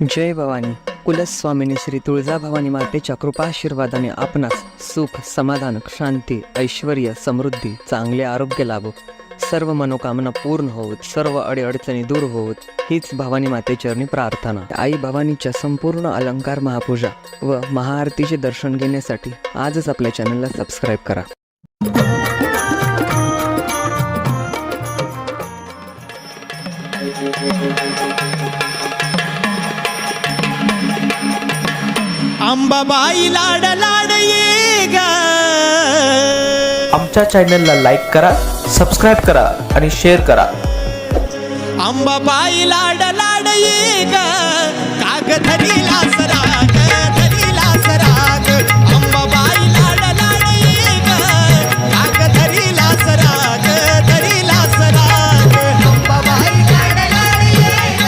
जय भवानी. कुलस्वामिनी श्री तुळजाभवानी मातेच्या कृपाशीर्वादाने आपणास सुख, समाधान, शांती, ऐश्वर्य, समृद्धी, चांगले आरोग्य लाभो, सर्व मनोकामना पूर्ण होत, सर्व अडीअडचणी दूर होत, हीच भवानी मातेचरणी प्रार्थना. आई भवानीच्या संपूर्ण अलंकार महापूजा व महाआरतीचे दर्शन घेण्यासाठी आजच आपल्या चॅनलला सबस्क्राईब करा. अंबाबाई लाड लाड ये ग. आमच्या चॅनलला लाईक करा, सबस्क्राईब करा आणि शेअर करा. अंबाबाई लाड लाड ये ग. काग धरीला सराग, धरीला सराग. अंबाबाई लाड लाड ये ग. काग धरीला सराग, धरीला सराग. अंबाबाई लाड लाड ये ग.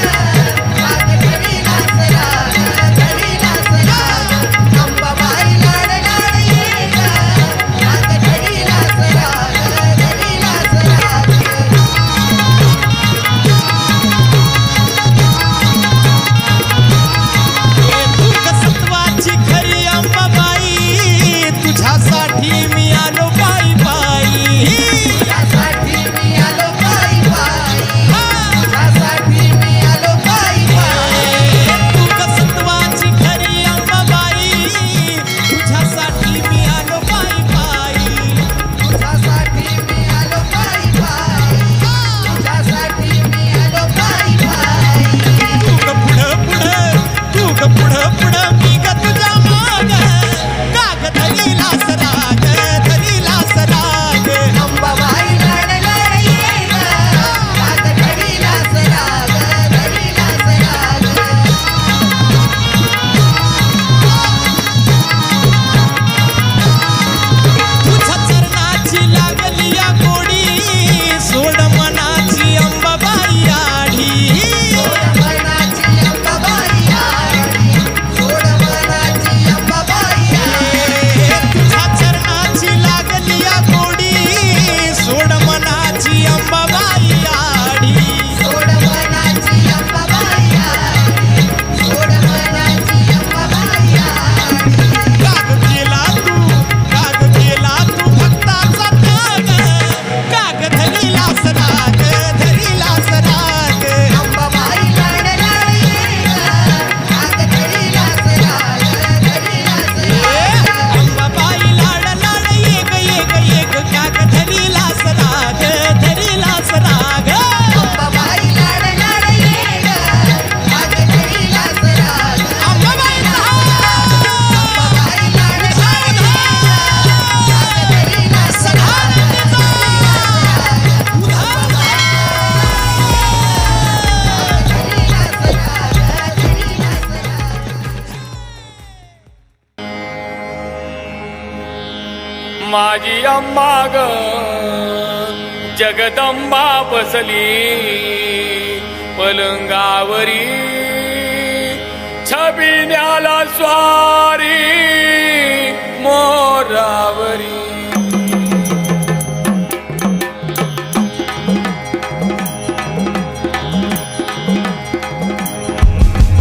काग धरीला सराग, धरीला सराग. अंबाबाई लाड लाड ये ग. काग धरीला सराग, धरीला सराग. सत्वाची खरी अंबाबाई, तुझ्यासाठी मी आलो पायी पायी. तुझ्यासाठी मी आलो पायी पायी. तुझ्यासाठी मी आलो पायी पायी. तू सत्वाची खरी अंबाबाई, तुझ्यासाठी मी आलो पायी पायी. तुझ्यासाठी मी आलो पायी पायी. तुझ्यासाठी मी आलो पायी पायी. तू पुढं पुढं मी ग तुझ्या माग. काग धरीला सराग, धरीला सराग. अंबाबाई लाड लाड ये ग. काग धरीला सराग, धरीला सराग. तुझ्या चरणाची लागली या गोडी, सोड मनाची अंबाबाई आढी. सोड मनाची अंबाबाई आढी. सोड मनाची अंबाबाई आढी. तुझ्या चरणाची लागली या गोडी, सोड मनाची अंबाबाई आढी. सोड मनाची अंबाबाई आढी. सोड मनाची अंबाबाई आढी. काग केला तू भक्ताचा त्याग. काग धरीला सराग, धरीला सराग. अंबाबाई लाड लाड ये ग. काग धरीला सराग, धरीला सराग. अंबाबाई लाड लाड ये ग, ये ग, ये ग. काग धरीला सराग, धरीला सराग. अंबाबाई लाड लाड ये ग. काग धरीला सराग. अंबाबाई अंबाबाई लाड लाड ये ग. काग धरीला सराग. माझी अंबा ग जगदंबा बसली पलंगावरी, छबिन्याला स्वारी मोरावरी.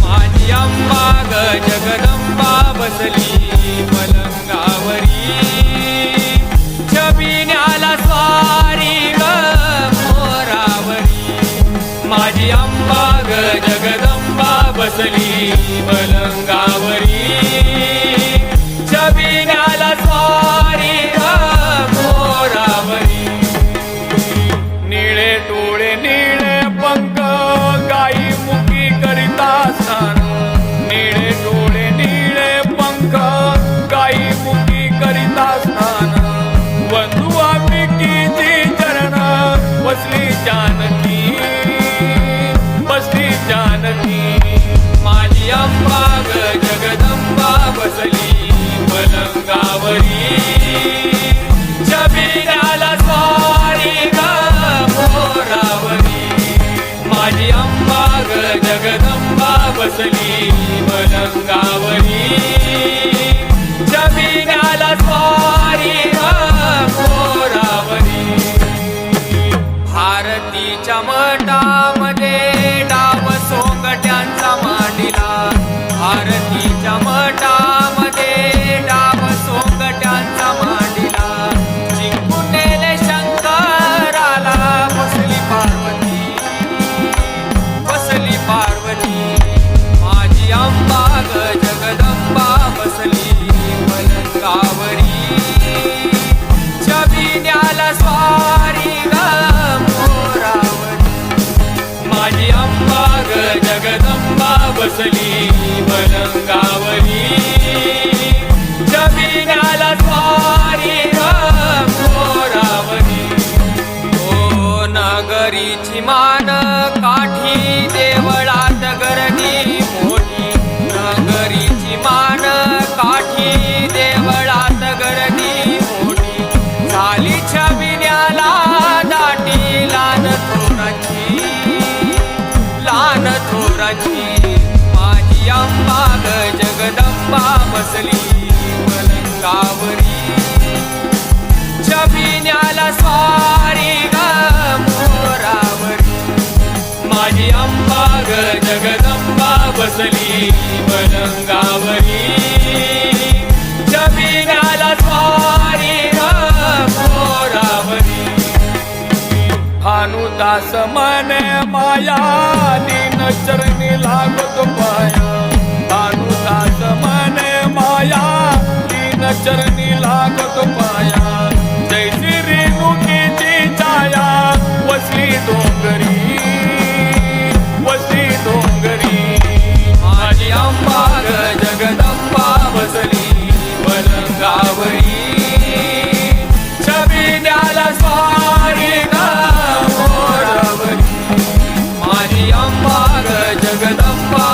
माझी अंबा ग जगदंबा बसली पलंगावरी, छबिन्याला स्वारी ग मोरावरी. माझी अंबा ग जगदंबा बसली पलंगावरी, छबिन्याला स्वारी ग मोरावरी. निळे डोळे निळे पंख गाई मुकी करिता स्नान. निळे डोळे निळे पंख गाई मुकी करिता स्नान. बंधू अंबिकेची चरण बसली जानकी, बसली जानकी. माझी अंबा ग जगदंबा बसली पलंगावरी, छबिन्याला स्वारी ग मोरावरी. माझी अंबा ग जगदंबा बसली पलंगावरी, छबिन्याला स्वारी ग मोरावरी. भारतीच्या मठामध्ये डाव सोंगट्यांचा मांडिला. आरतीच्या मठामध्ये डाव सोंगट्यांचा मांडिला जिंकून नेले शंकराला बसली पार्वती माझी अंबा ग जगदंबा बसली पलंगावरी छबिन्याला स्वारी ग मोरावरी माझी अंबा ग जगदंबा बसली पलंगावरी छबिन्याला स्वारी ग मोरावरी ओ नगरीची मान काठी देवळात गर्दी मोठी नगरीची मान काठी देवळात गर्दी मोठी झाली छबिन्याला दाटी लान थोराची माझी अंबा ग जगदंबा बसली पलंगावरी छबिन्याला स्वारी ग मोरावरी माझी अंबा ग जगदंबा बसली पलंगावरी छबिन्याला स्वारी ग मोरावरी भानुदास मने माया दीन चरणी लागतो पाया भानुदास मने माया दीन चरणी लागतो पाया जैसी रेणुकीची छाया वसली डोंगरी माझी अंबा ग जगदंबा बसली पलंगावरी छबिन्याला स्वारी ग मोरावरी माझी अंबा ग जगदंबा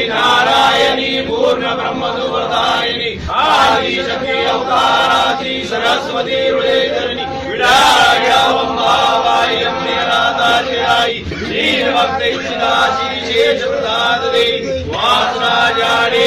नारायणी पूर्ण ब्रह्मदुर्दायिनी आदि शक्ती अवताराची सरस्वती हृदयधरणी विडाळ्यावंबाबाई अम्मेनाथाची आई दीन भक्त इच्छिताची शेष प्रसाद देई वासना जाडे